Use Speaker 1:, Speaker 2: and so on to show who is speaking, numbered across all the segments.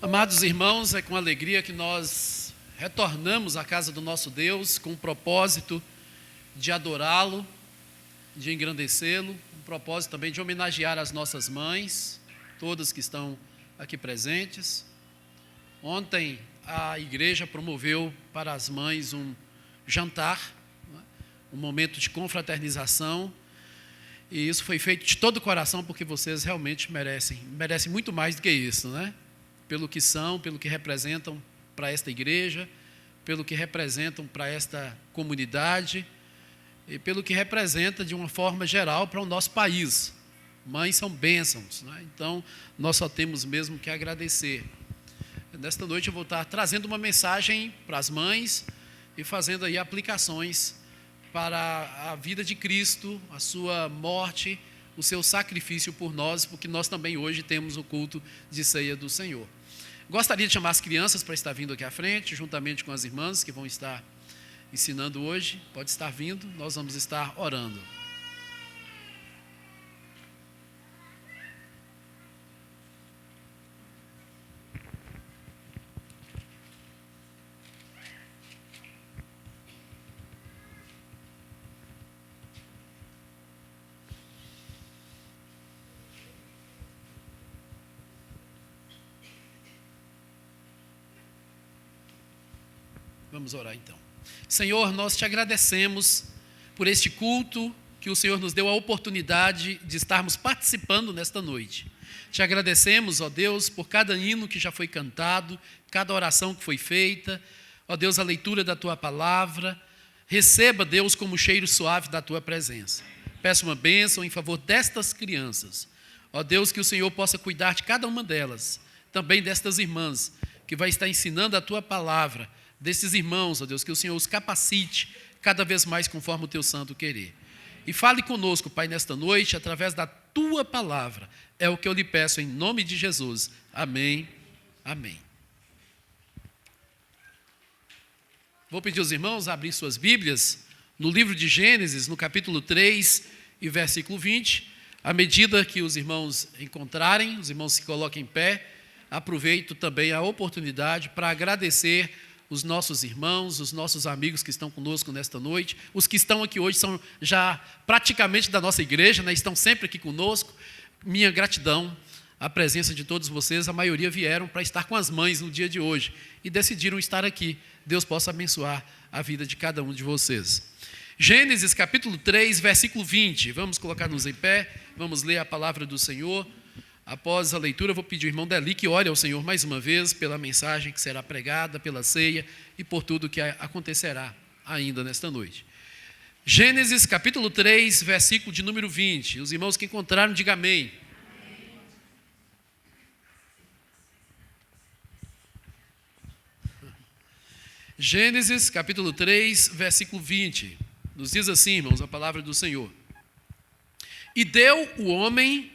Speaker 1: Amados irmãos, é com alegria que nós retornamos à casa do nosso Deus com o propósito de adorá-lo, de engrandecê-lo, um propósito também de homenagear as nossas mães, todas que estão aqui presentes. Ontem a igreja promoveu para as mães um jantar, um momento de confraternização, e isso foi feito de todo o coração porque vocês realmente merecem muito mais do que isso, né? Pelo que são, pelo que representam para esta igreja, pelo que representam para esta comunidade e pelo que representa de uma forma geral para o nosso país. Mães são bênçãos, né? Então nós só temos mesmo que agradecer. Nesta noite eu vou estar trazendo uma mensagem para as mães e fazendo aí aplicações para a vida de Cristo, a sua morte, o seu sacrifício por nós, porque nós também hoje temos o culto de ceia do Senhor. Gostaria de chamar as crianças para estar vindo aqui à frente, juntamente com as irmãs que vão estar ensinando hoje. Pode estar vindo, nós vamos estar orando. Vamos orar então. Senhor, nós te agradecemos por este culto que o Senhor nos deu a oportunidade de estarmos participando nesta noite. Te agradecemos, ó Deus, por cada hino que já foi cantado, cada oração que foi feita, ó Deus, a leitura da tua palavra. Receba, Deus, como o cheiro suave da tua presença. Peço uma bênção em favor destas crianças. Ó Deus, que o Senhor possa cuidar de cada uma delas, também destas irmãs, que vai estar ensinando a tua palavra, desses irmãos, ó Deus, que o Senhor os capacite cada vez mais conforme o teu santo querer. E fale conosco, Pai, nesta noite, através da tua palavra. É o que eu lhe peço em nome de Jesus. Amém. Amém. Vou pedir aos irmãos a abrir suas Bíblias no livro de Gênesis, no capítulo 3 e versículo 20. À medida que os irmãos encontrarem, os irmãos se coloquem em pé, aproveito também a oportunidade para agradecer os nossos irmãos, os nossos amigos que estão conosco nesta noite. Os que estão aqui hoje são já praticamente da nossa igreja, né? Estão sempre aqui conosco. Minha gratidão à presença de todos vocês. A maioria vieram para estar com as mães no dia de hoje e decidiram estar aqui. Deus possa abençoar a vida de cada um de vocês. Gênesis capítulo 3, versículo 20. Vamos colocar-nos em pé, vamos ler a palavra do Senhor. Após a leitura, eu vou pedir ao irmão Deli que ore ao Senhor mais uma vez pela mensagem que será pregada, pela ceia e por tudo que acontecerá ainda nesta noite. Gênesis capítulo 3, versículo de número 20. Os irmãos que encontraram, digam amém. Gênesis capítulo 3, versículo 20. Nos diz assim, irmãos, a palavra do Senhor. E deu o homem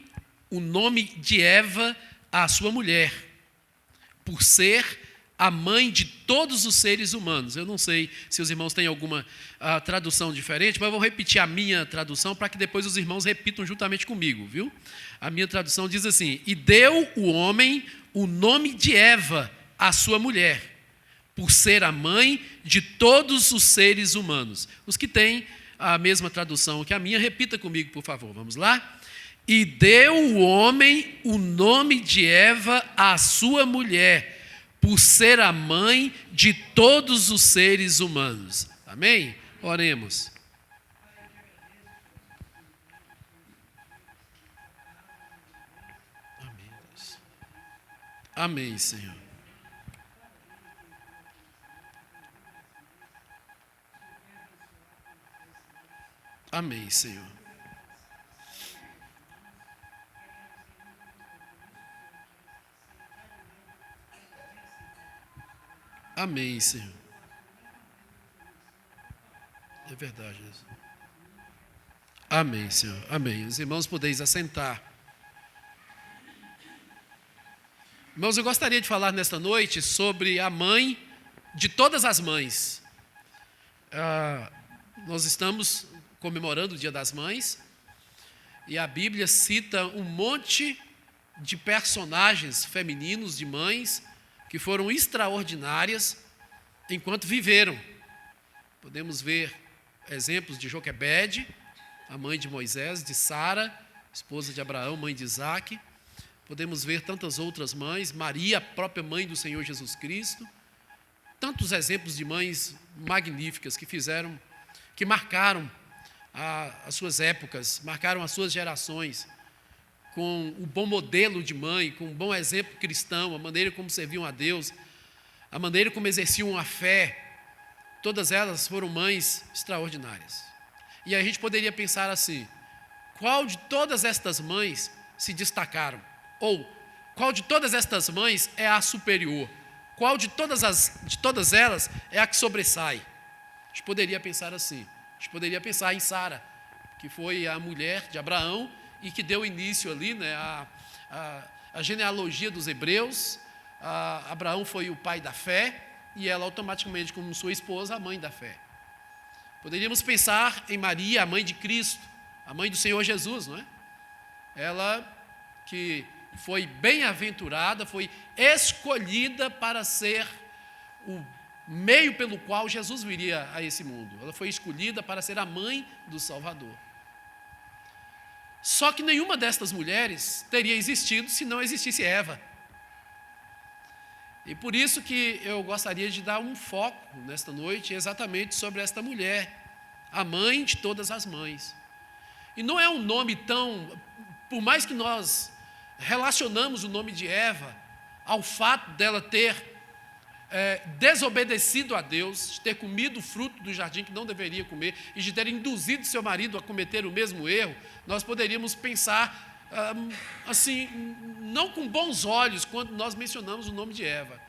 Speaker 1: o nome de Eva à sua mulher, por ser a mãe de todos os seres humanos. Eu não sei se os irmãos têm alguma tradução diferente, mas eu vou repetir a minha tradução para que depois os irmãos repitam juntamente comigo, viu? A minha tradução diz assim: e deu o homem o nome de Eva à sua mulher, por ser a mãe de todos os seres humanos. Os que têm a mesma tradução que a minha, repita comigo, por favor. Vamos lá? E deu o homem o nome de Eva à sua mulher, por ser a mãe de todos os seres humanos. Amém? Oremos. Amém, Deus. Amém, Senhor. Amém, Senhor. Amém, Senhor. É verdade, Jesus. Amém, Senhor. Amém. Os irmãos podeis assentar. Irmãos, eu gostaria de falar nesta noite sobre a mãe de todas as mães. Nós estamos comemorando o Dia das Mães e a Bíblia cita um monte de personagens femininos, de mães, que foram extraordinárias enquanto viveram. Podemos ver exemplos de Joquebede, a mãe de Moisés, de Sara, esposa de Abraão, mãe de Isaque. Podemos ver tantas outras mães, Maria, a própria mãe do Senhor Jesus Cristo. Tantos exemplos de mães magníficas que marcaram as suas épocas, marcaram as suas gerações, com o bom modelo de mãe, com um bom exemplo cristão, a maneira como serviam a Deus, a maneira como exerciam a fé. Todas elas foram mães extraordinárias. E a gente poderia pensar assim: qual de todas estas mães se destacaram? Ou qual de todas estas mães é a superior? Qual de todas elas é a que sobressai? A gente poderia pensar assim. A gente poderia pensar em Sara, que foi a mulher de Abraão e que deu início ali, né, a genealogia dos hebreus. Abraão foi o pai da fé e ela automaticamente, como sua esposa, a mãe da fé. Poderíamos pensar em Maria, a mãe de Cristo, a mãe do Senhor Jesus, não é? Ela que foi bem-aventurada, foi escolhida para ser o meio pelo qual Jesus viria a esse mundo. Ela foi escolhida para ser a mãe do Salvador. Só que nenhuma destas mulheres teria existido se não existisse Eva. E por isso que eu gostaria de dar um foco nesta noite exatamente sobre esta mulher, a mãe de todas as mães. E não é um nome tão... Por mais que nós relacionamos o nome de Eva ao fato dela ter desobedecido a Deus, de ter comido o fruto do jardim que não deveria comer e de ter induzido seu marido a cometer o mesmo erro, nós poderíamos pensar assim, não com bons olhos quando nós mencionamos o nome de Eva.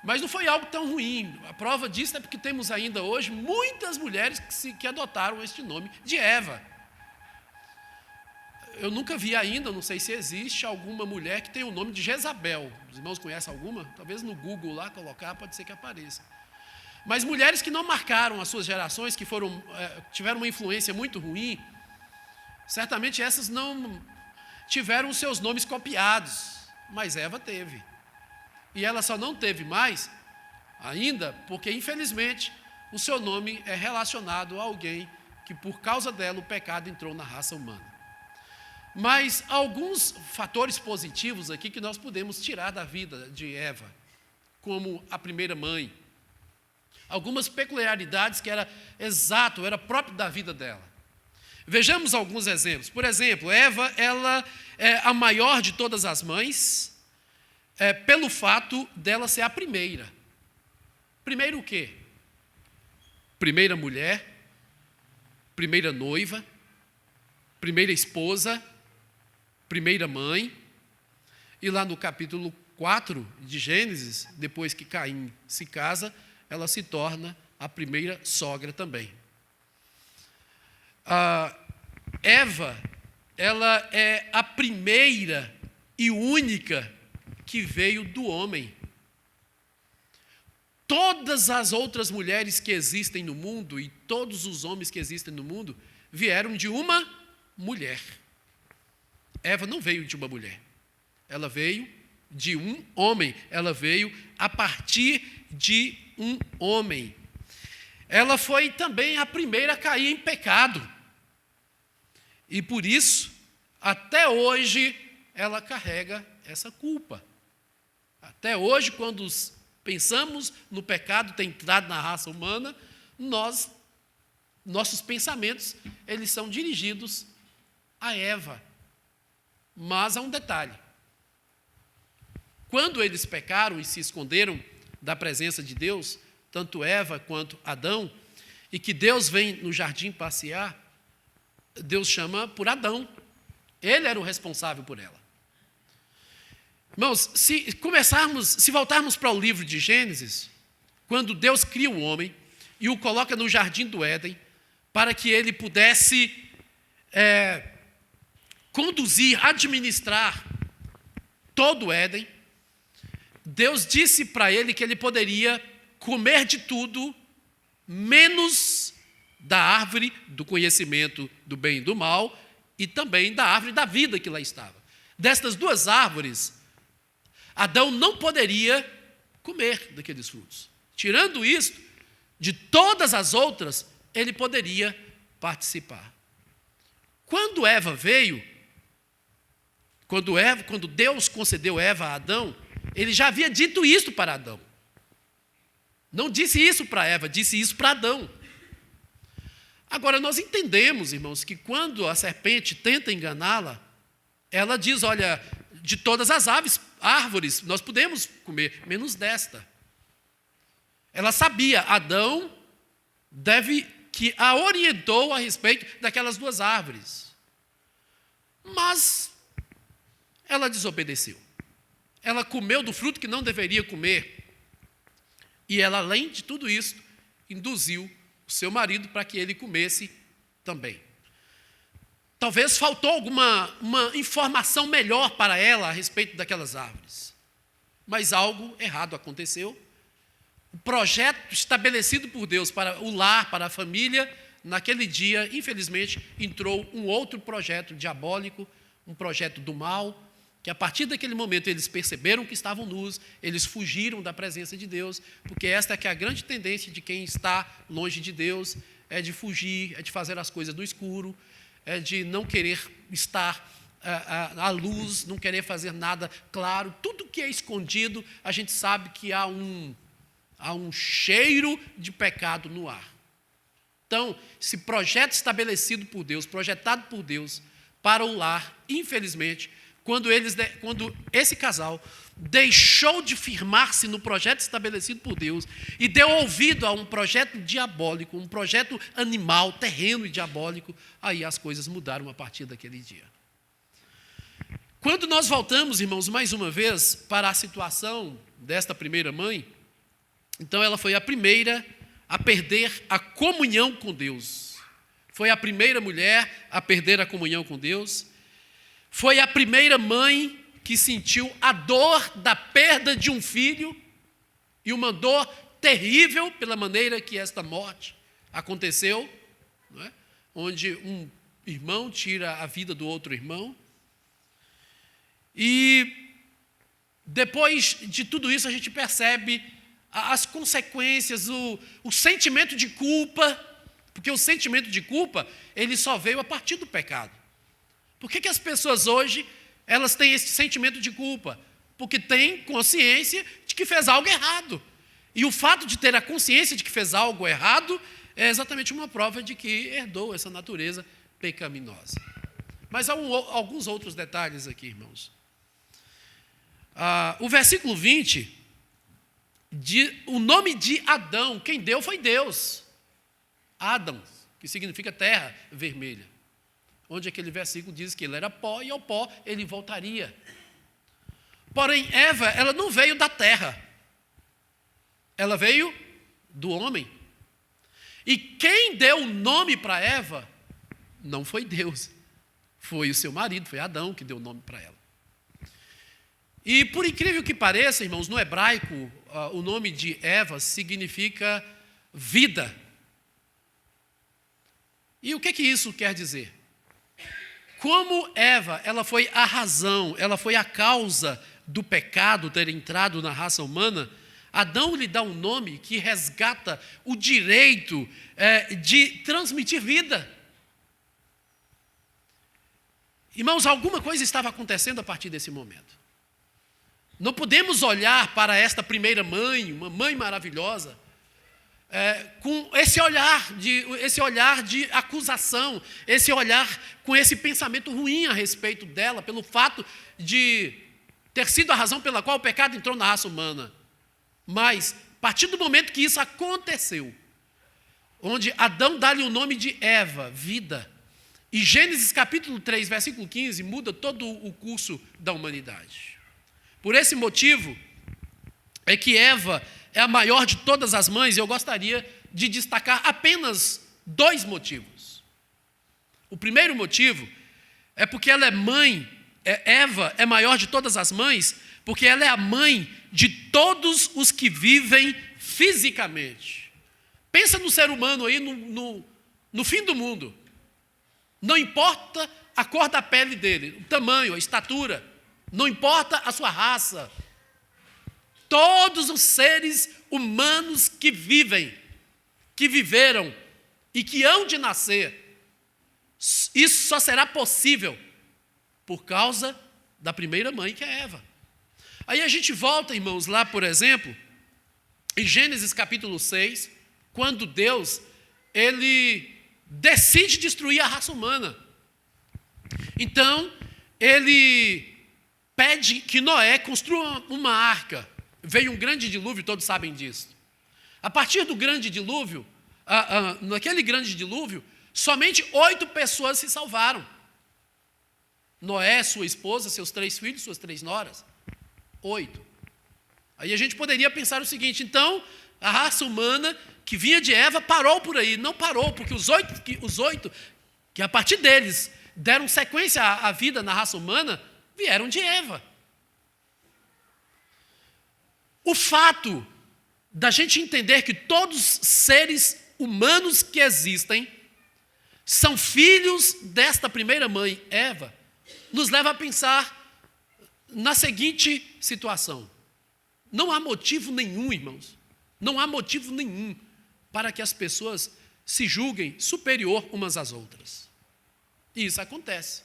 Speaker 1: Mas não foi algo tão ruim. A prova disso é porque temos ainda hoje muitas mulheres que adotaram este nome de Eva. Eu nunca vi ainda, não sei se existe, alguma mulher que tenha o nome de Jezabel. Os irmãos conhecem alguma? Talvez no Google lá colocar, pode ser que apareça. Mas mulheres que não marcaram as suas gerações, que tiveram uma influência muito ruim, certamente essas não tiveram os seus nomes copiados, mas Eva teve. E ela só não teve mais ainda porque, infelizmente, o seu nome é relacionado a alguém que, por causa dela, o pecado entrou na raça humana. Mas alguns fatores positivos aqui que nós podemos tirar da vida de Eva, como a primeira mãe. Algumas peculiaridades que era próprio da vida dela. Vejamos alguns exemplos. Por exemplo, Eva, ela é a maior de todas as mães, pelo fato dela ser a primeira. Primeiro o quê? Primeira mulher, primeira noiva, primeira esposa, primeira mãe. E lá no capítulo 4 de Gênesis, depois que Caim se casa, ela se torna a primeira sogra também. Eva, ela é a primeira e única que veio do homem. Todas as outras mulheres que existem no mundo e todos os homens que existem no mundo vieram de uma mulher. Eva não veio de uma mulher. Ela veio de um homem. Ela veio a partir de um homem. Ela foi também a primeira a cair em pecado. E por isso, até hoje, ela carrega essa culpa. Até hoje, quando pensamos no pecado ter entrado na raça humana, nossos pensamentos, eles são dirigidos a Eva. Mas há um detalhe. Quando eles pecaram e se esconderam da presença de Deus, tanto Eva quanto Adão, e que Deus vem no jardim passear, Deus chama por Adão. Ele era o responsável por ela. Irmãos, se voltarmos para o livro de Gênesis, quando Deus cria o homem e o coloca no jardim do Éden, para que ele pudesse conduzir, administrar todo o Éden, Deus disse para ele que ele poderia comer de tudo, menos da árvore do conhecimento do bem e do mal, e também da árvore da vida que lá estava. Destas duas árvores, Adão não poderia comer daqueles frutos. Tirando isso, de todas as outras, ele poderia participar. Quando Deus concedeu Eva a Adão, ele já havia dito isso para Adão. Não disse isso para Eva, disse isso para Adão. Agora, nós entendemos, irmãos, que quando a serpente tenta enganá-la, ela diz, olha, de todas as árvores, nós podemos comer, menos desta. Ela sabia, Adão que a orientou a respeito daquelas duas árvores. Mas ela desobedeceu. Ela comeu do fruto que não deveria comer. E ela, além de tudo isso, induziu o seu marido para que ele comesse também. Talvez faltou uma informação melhor para ela a respeito daquelas árvores. Mas algo errado aconteceu. O projeto estabelecido por Deus para o lar, para a família, naquele dia, infelizmente, entrou um outro projeto diabólico, um projeto do mal, que a partir daquele momento eles perceberam que estavam nus, eles fugiram da presença de Deus, porque esta é que é a grande tendência de quem está longe de Deus, é de fugir, é de fazer as coisas no escuro, é de não querer estar à luz, não querer fazer nada claro. Tudo que é escondido, a gente sabe que há um cheiro de pecado no ar. Então, esse projeto estabelecido por Deus, projetado por Deus para o lar, infelizmente, quando esse casal deixou de firmar-se no projeto estabelecido por Deus e deu ouvido a um projeto diabólico, um projeto animal, terreno e diabólico, aí as coisas mudaram a partir daquele dia. Quando nós voltamos, irmãos, mais uma vez para a situação desta primeira mãe, então ela foi a primeira a perder a comunhão com Deus. Foi a primeira mulher a perder a comunhão com Deus. Foi a primeira mãe que sentiu a dor da perda de um filho, e uma dor terrível pela maneira que esta morte aconteceu, não é? Onde um irmão tira a vida do outro irmão. E depois de tudo isso a gente percebe as consequências, o sentimento de culpa, porque o sentimento de culpa, ele só veio a partir do pecado. Por que as pessoas hoje, elas têm esse sentimento de culpa? Porque têm consciência de que fez algo errado. E o fato de ter a consciência de que fez algo errado é exatamente uma prova de que herdou essa natureza pecaminosa. Mas há alguns outros detalhes aqui, irmãos. O versículo 20, o nome de Adão, quem deu foi Deus. Adam, que significa terra vermelha. Onde aquele versículo diz que ele era pó e ao pó ele voltaria. Porém, Eva, ela não veio da terra. Ela veio do homem. E quem deu o nome para Eva não foi Deus. Foi o seu marido, foi Adão que deu o nome para ela. E por incrível que pareça, irmãos, no hebraico, o nome de Eva significa vida. E o que isso quer dizer? Como Eva, ela foi a razão, ela foi a causa do pecado ter entrado na raça humana, Adão lhe dá um nome que resgata o direito de transmitir vida. Irmãos, alguma coisa estava acontecendo a partir desse momento. Não podemos olhar para esta primeira mãe, uma mãe maravilhosa, com esse olhar de acusação, esse olhar com esse pensamento ruim a respeito dela, pelo fato de ter sido a razão pela qual o pecado entrou na raça humana. Mas, a partir do momento que isso aconteceu, onde Adão dá-lhe o nome de Eva, vida, e Gênesis capítulo 3, versículo 15, muda todo o curso da humanidade. Por esse motivo, é que Eva é a maior de todas as mães, e eu gostaria de destacar apenas 2 motivos. O primeiro motivo é porque ela é mãe, Eva é maior de todas as mães, porque ela é a mãe de todos os que vivem fisicamente. Pensa no ser humano aí no fim do mundo. Não importa a cor da pele dele, o tamanho, a estatura, não importa a sua raça. todos os seres humanos que vivem, que viveram e que hão de nascer, isso só será possível por causa da primeira mãe, que é Eva. Aí a gente volta, irmãos, lá, por exemplo, em Gênesis capítulo 6, quando Deus, ele decide destruir a raça humana. Então, ele pede que Noé construa uma arca. Veio um grande dilúvio, todos sabem disso. A partir do grande dilúvio, naquele grande dilúvio, somente 8 pessoas se salvaram. Noé, sua esposa, seus 3 filhos, suas 3 noras. 8. Aí a gente poderia pensar o seguinte: então, a raça humana que vinha de Eva parou por aí. Não parou, porque os oito que a partir deles deram sequência à vida na raça humana, vieram de Eva. O fato da gente entender que todos os seres humanos que existem são filhos desta primeira mãe, Eva, nos leva a pensar na seguinte situação: não há motivo nenhum, irmãos, não há motivo nenhum para que as pessoas se julguem superior umas às outras. E isso acontece.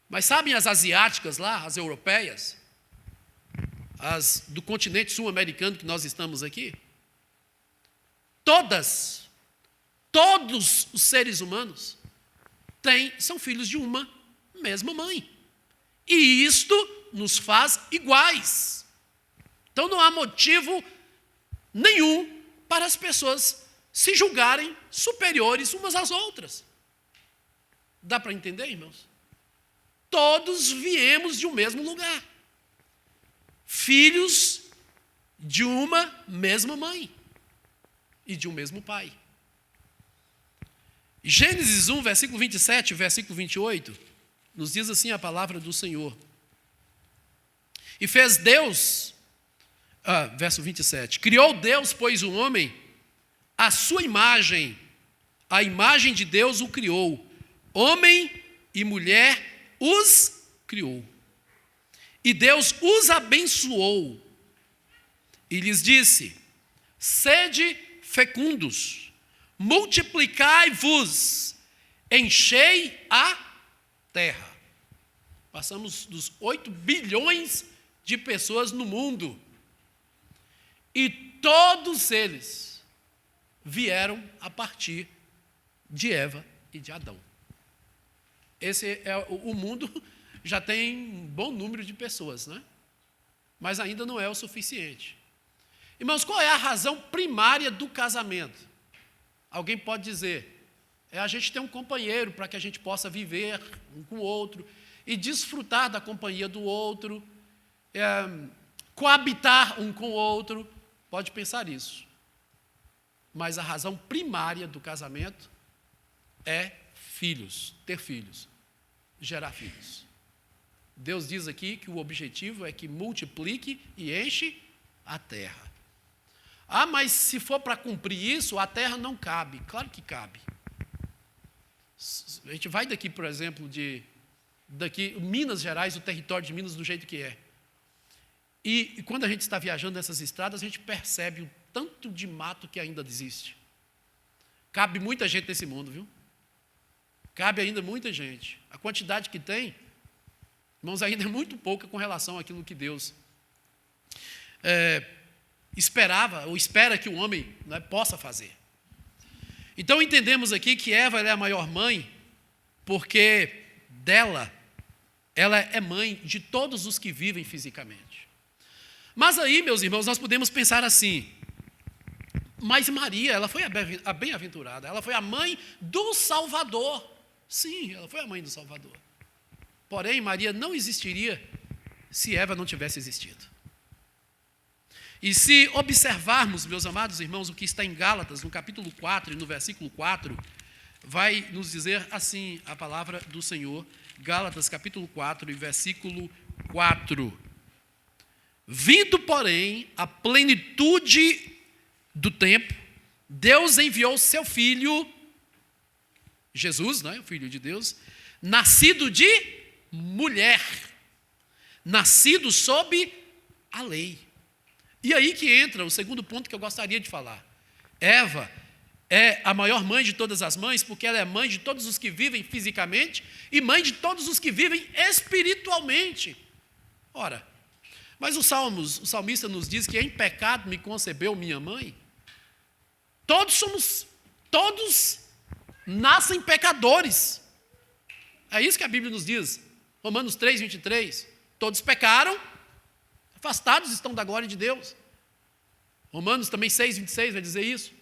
Speaker 1: Mas sabem as asiáticas lá, as europeias, as do continente sul-americano que nós estamos aqui? Todos os seres humanos são filhos de uma mesma mãe. E isto nos faz iguais. Então não há motivo nenhum para as pessoas se julgarem superiores umas às outras. Dá para entender, irmãos? Todos viemos de um mesmo lugar. Filhos de uma mesma mãe e de um mesmo pai. Gênesis 1, versículo 27, versículo 28, nos diz assim a palavra do Senhor. E fez Deus, verso 27, criou Deus, pois, o homem, à sua imagem, a imagem de Deus o criou, homem e mulher os criou. E Deus os abençoou e lhes disse: sede fecundos, multiplicai-vos, enchei a terra. Passamos dos 8 bilhões de pessoas no mundo. E todos eles vieram a partir de Eva e de Adão. Esse é o mundo. Já tem um bom número de pessoas, né? Mas ainda não é o suficiente. Irmãos, qual é a razão primária do casamento? Alguém pode dizer: é a gente ter um companheiro para que a gente possa viver um com o outro e desfrutar da companhia do outro, coabitar um com o outro. Pode pensar isso. Mas a razão primária do casamento é filhos, ter filhos, gerar filhos. Deus diz aqui que o objetivo é que multiplique e enche a terra. Mas se for para cumprir isso, a terra não cabe. Claro que cabe. A gente vai daqui, por exemplo, daqui Minas Gerais, o território de Minas do jeito que é. E quando a gente está viajando nessas estradas, a gente percebe o tanto de mato que ainda existe. Cabe muita gente nesse mundo, viu? Cabe ainda muita gente. A quantidade que tem, irmãos, ainda é muito pouca com relação àquilo que Deus esperava ou espera que o homem, né, possa fazer. Então entendemos aqui que Eva é a maior mãe, porque ela é mãe de todos os que vivem fisicamente. Mas aí, meus irmãos, nós podemos pensar assim: mas Maria, ela foi a bem-aventurada, ela foi a mãe do Salvador. Sim, ela foi a mãe do Salvador. Porém, Maria não existiria se Eva não tivesse existido. E se observarmos, meus amados irmãos, o que está em Gálatas, no capítulo 4 e no versículo 4, vai nos dizer assim a palavra do Senhor. Gálatas, capítulo 4 e versículo 4. Vindo, porém, a plenitude do tempo, Deus enviou seu Filho, Jesus, né, o Filho de Deus, nascido de mulher, nascido sob a lei. E aí que entra o segundo ponto que eu gostaria de falar. Eva é a maior mãe de todas as mães, porque ela é mãe de todos os que vivem fisicamente e mãe de todos os que vivem espiritualmente. Ora, mas o salmista nos diz que em pecado me concebeu minha mãe. Todos nascem pecadores. É isso que a Bíblia nos diz. Romanos 3, 23. Todos pecaram, afastados estão da glória de Deus. Romanos também 6, 26 vai dizer isso.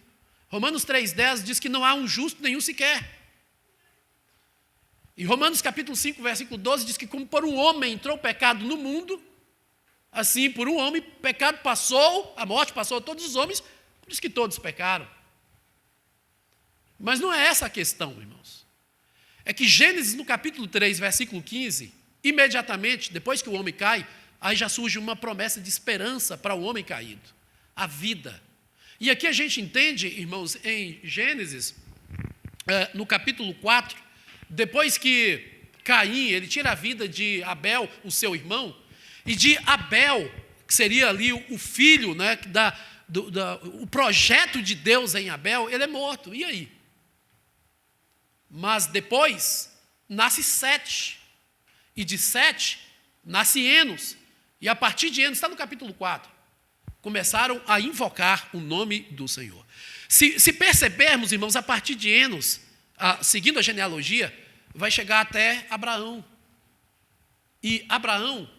Speaker 1: Romanos 3, 10 diz que não há um justo nenhum sequer. E Romanos capítulo 5, versículo 12 diz que como por um homem entrou o pecado no mundo, assim por um homem o pecado passou, a morte passou a todos os homens, por isso que todos pecaram. Mas não é essa a questão, irmãos. É que Gênesis no capítulo 3, versículo 15, imediatamente, depois que o homem cai, aí já surge uma promessa de esperança para o homem caído, a vida. E aqui a gente entende, irmãos, em Gênesis, no capítulo 4, depois que Caim, ele tira a vida de Abel, o seu irmão, e de Abel, que seria ali o filho, né, o projeto de Deus em Abel, ele é morto. E aí? Mas depois nasce Sete, e de Sete nasce Enos, e a partir de Enos, está no capítulo 4, começaram a invocar o nome do Senhor. Se percebermos, irmãos, a partir de Enos, seguindo a genealogia, vai chegar até Abraão. E Abraão,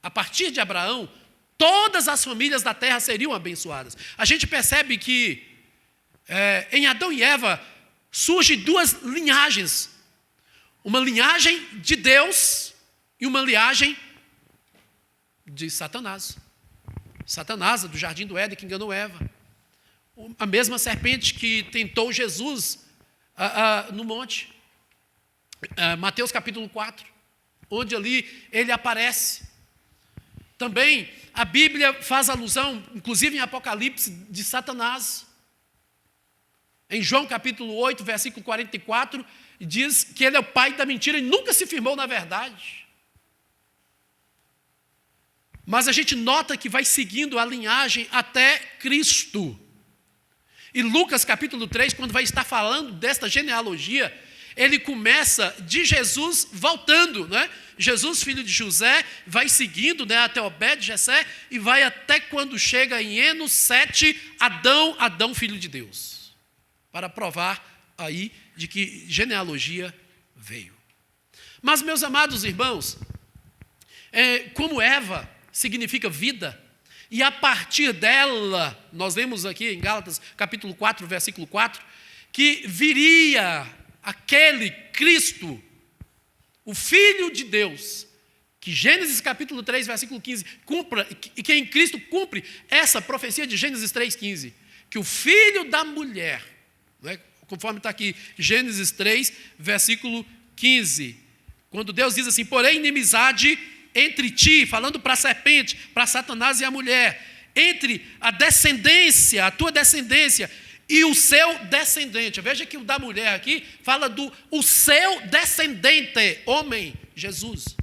Speaker 1: a partir de Abraão, todas as famílias da terra seriam abençoadas. A gente percebe que em Adão e Eva surgem duas linhagens. Uma linhagem de Deus e uma linhagem de Satanás. Satanás, do jardim do Éden, que enganou Eva. A mesma serpente que tentou Jesus no monte. Mateus capítulo 4, onde ali ele aparece. Também a Bíblia faz alusão, inclusive em Apocalipse, de Satanás. Em João capítulo 8, versículo 44, diz que ele é o pai da mentira e nunca se firmou na verdade. Mas a gente nota que vai seguindo a linhagem até Cristo. E Lucas capítulo 3, quando vai estar falando desta genealogia, ele começa de Jesus voltando, né? Jesus, filho de José, vai seguindo, né, até Obed-Jessé e vai até quando chega em Enos 7, Adão, filho de Deus. Para provar aí de que genealogia veio. Mas, meus amados irmãos, como Eva significa vida, e a partir dela, nós lemos aqui em Gálatas capítulo 4, versículo 4, que viria aquele Cristo, o Filho de Deus, que Gênesis capítulo 3, versículo 15, e que em Cristo cumpre essa profecia de Gênesis 3,15, que o filho da mulher, né, conforme está aqui, Gênesis 3, versículo 15, quando Deus diz assim, porém inimizade entre ti, falando para a serpente, para Satanás e a mulher, entre a descendência, a tua descendência, e o seu descendente. Veja que o da mulher aqui fala o seu descendente, homem, Jesus.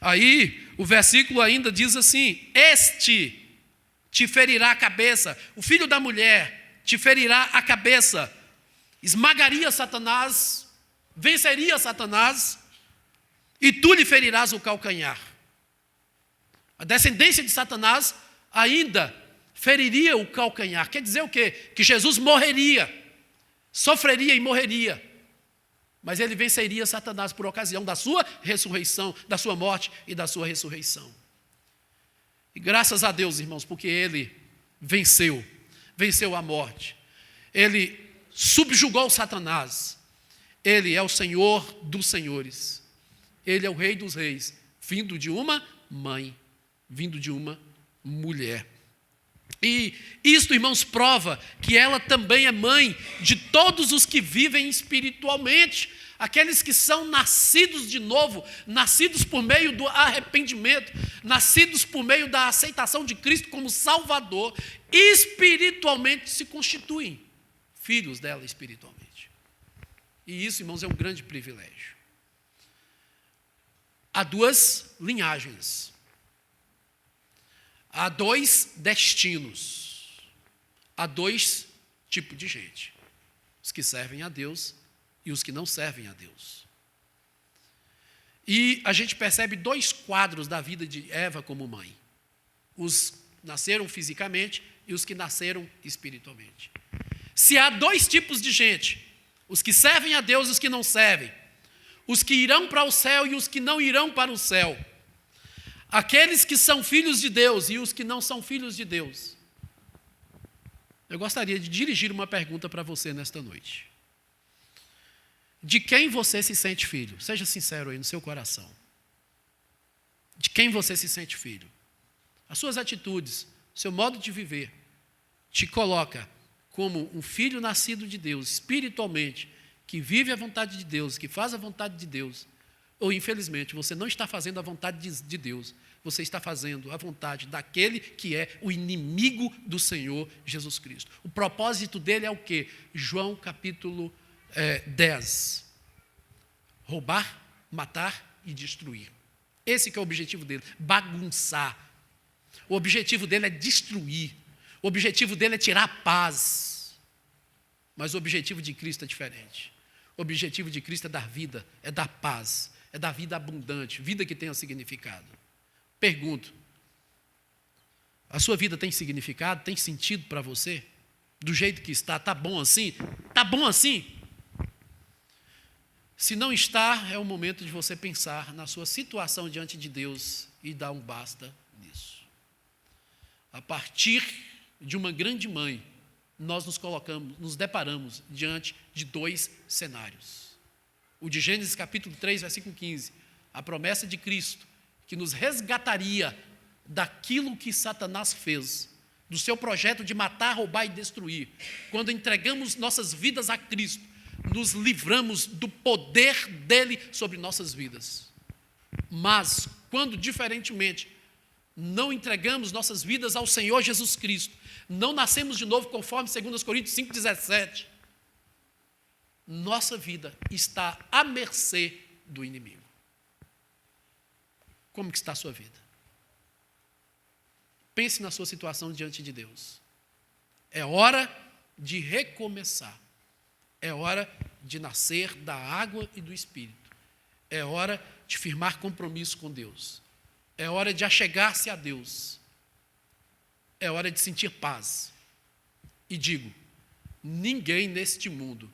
Speaker 1: Aí o versículo ainda diz assim, este te ferirá a cabeça, o filho da mulher te ferirá a cabeça, esmagaria Satanás, venceria Satanás, e tu lhe ferirás o calcanhar. A descendência de Satanás ainda feriria o calcanhar. Quer dizer o quê? Que Jesus morreria, sofreria e morreria. Mas ele venceria Satanás por ocasião da sua ressurreição, da sua morte e da sua ressurreição. E graças a Deus, irmãos, porque ele venceu a morte. Ele subjugou Satanás. Ele é o Senhor dos senhores. Ele é o Rei dos reis, vindo de uma mãe, vindo de uma mulher. E isto, irmãos, prova que ela também é mãe de todos os que vivem espiritualmente, aqueles que são nascidos de novo, nascidos por meio do arrependimento, nascidos por meio da aceitação de Cristo como Salvador, espiritualmente se constituem filhos dela espiritualmente. E isso, irmãos, é um grande privilégio. Há duas linhagens. Há dois destinos. Há dois tipos de gente. Os que servem a Deus e os que não servem a Deus. E a gente percebe dois quadros da vida de Eva como mãe. Os que nasceram fisicamente e os que nasceram espiritualmente. Se há dois tipos de gente, os que servem a Deus e os que não servem, os que irão para o céu e os que não irão para o céu, aqueles que são filhos de Deus e os que não são filhos de Deus, eu gostaria de dirigir uma pergunta para você nesta noite. De quem você se sente filho? Seja sincero aí no seu coração. De quem você se sente filho? As suas atitudes, seu modo de viver, te coloca como um filho nascido de Deus, espiritualmente, que vive a vontade de Deus, que faz a vontade de Deus. Ou, infelizmente, você não está fazendo a vontade de Deus, você está fazendo a vontade daquele que é o inimigo do Senhor Jesus Cristo. O propósito dele é o quê? João capítulo 10. Roubar, matar e destruir. Esse que é o objetivo dele, bagunçar. O objetivo dele é destruir. O objetivo dele é tirar a paz. Mas o objetivo de Cristo é diferente. O objetivo de Cristo é dar vida, é dar paz, é dar vida abundante, vida que tenha significado. Pergunto, a sua vida tem significado, tem sentido para você? Do jeito que está, está bom assim? Está bom assim? Se não está, é o momento de você pensar na sua situação diante de Deus e dar um basta nisso. A partir de uma grande mãe, nós nos deparamos diante de dois cenários. O de Gênesis capítulo 3, versículo 15, a promessa de Cristo, que nos resgataria daquilo que Satanás fez, do seu projeto de matar, roubar e destruir. Quando entregamos nossas vidas a Cristo, nos livramos do poder dele sobre nossas vidas. Mas, quando diferentemente não entregamos nossas vidas ao Senhor Jesus Cristo, não nascemos de novo conforme 2 Coríntios 5,17, nossa vida está à mercê do inimigo. Como que está a sua vida? Pense na sua situação diante de Deus. É hora de recomeçar. É hora de nascer da água e do Espírito. É hora de firmar compromisso com Deus. É hora de achegar-se a Deus. É hora de sentir paz. E digo, ninguém neste mundo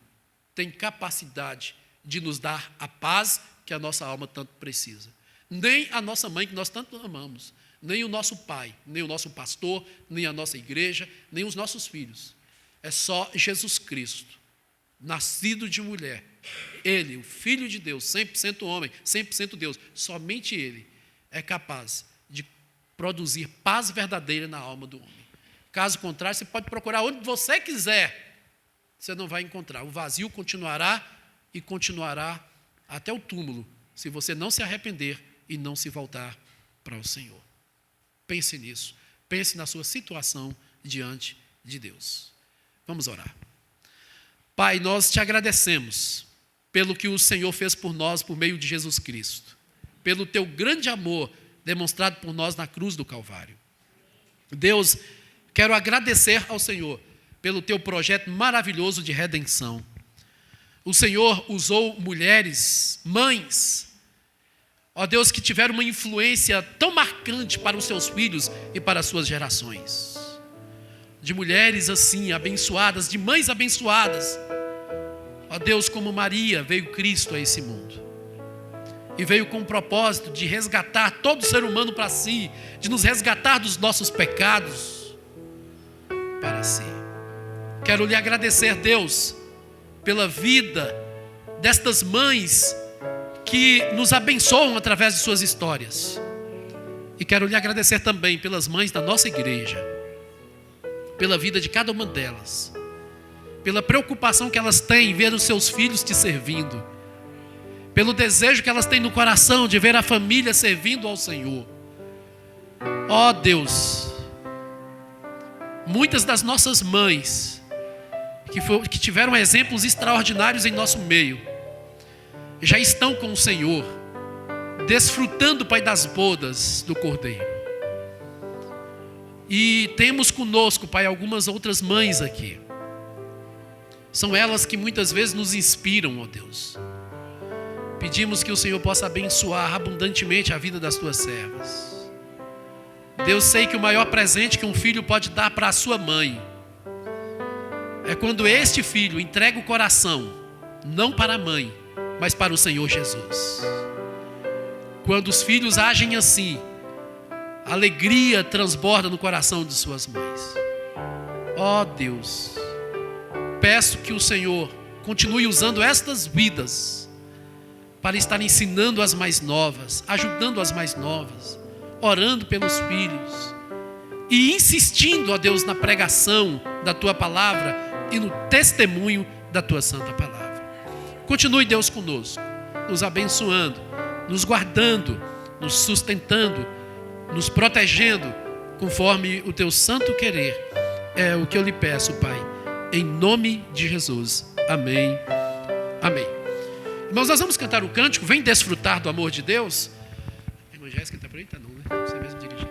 Speaker 1: tem capacidade de nos dar a paz que a nossa alma tanto precisa. Nem a nossa mãe, que nós tanto amamos, nem o nosso pai, nem o nosso pastor, nem a nossa igreja, nem os nossos filhos. É só Jesus Cristo, nascido de mulher. Ele, o Filho de Deus, 100% homem, 100% Deus, somente Ele é capaz de produzir paz verdadeira na alma do homem. Caso contrário, você pode procurar onde você quiser, você não vai encontrar. O vazio continuará e continuará até o túmulo, se você não se arrepender e não se voltar para o Senhor. Pense nisso. Pense na sua situação diante de Deus. Vamos orar. Pai, nós te agradecemos pelo que o Senhor fez por nós por meio de Jesus Cristo, pelo teu grande amor demonstrado por nós na cruz do Calvário. Deus, quero agradecer ao Senhor pelo teu projeto maravilhoso de redenção. O Senhor usou mulheres, mães, ó Deus, que tiveram uma influência tão marcante para os seus filhos e para as suas gerações. De mulheres assim, abençoadas, de mães abençoadas. Ó Deus, como Maria, veio Cristo a esse mundo. E veio com o propósito de resgatar todo ser humano para si, de nos resgatar dos nossos pecados para si. Quero lhe agradecer, Deus, pela vida destas mães que nos abençoam através de suas histórias. E quero lhe agradecer também pelas mães da nossa igreja, pela vida de cada uma delas, pela preocupação que elas têm em ver os seus filhos te servindo, pelo desejo que elas têm no coração de ver a família servindo ao Senhor. Ó Deus, muitas das nossas mães que tiveram exemplos extraordinários em nosso meio, já estão com o Senhor, desfrutando, Pai, das bodas do Cordeiro. E temos conosco, Pai, algumas outras mães aqui. São elas que muitas vezes nos inspiram, ó Deus. Pedimos que o Senhor possa abençoar abundantemente a vida das tuas servas. Deus, sei que o maior presente que um filho pode dar para a sua mãe é quando este filho entrega o coração, não para a mãe, mas para o Senhor Jesus. Quando os filhos agem assim, a alegria transborda no coração de suas mães. Ó Deus, peço que o Senhor continue usando estas vidas para estar ensinando as mais novas, ajudando as mais novas, orando pelos filhos e insistindo, ó Deus, na pregação da Tua palavra e no testemunho da Tua santa palavra. Continue, Deus, conosco, nos abençoando, nos guardando, nos sustentando, nos protegendo, conforme o Teu santo querer. É o que eu lhe peço, Pai, em nome de Jesus. Amém. Amém. Irmãos, nós vamos cantar o cântico, vem desfrutar do amor de Deus. Irmã Jéssica está por aí? Está não, né? Você mesmo dirigir.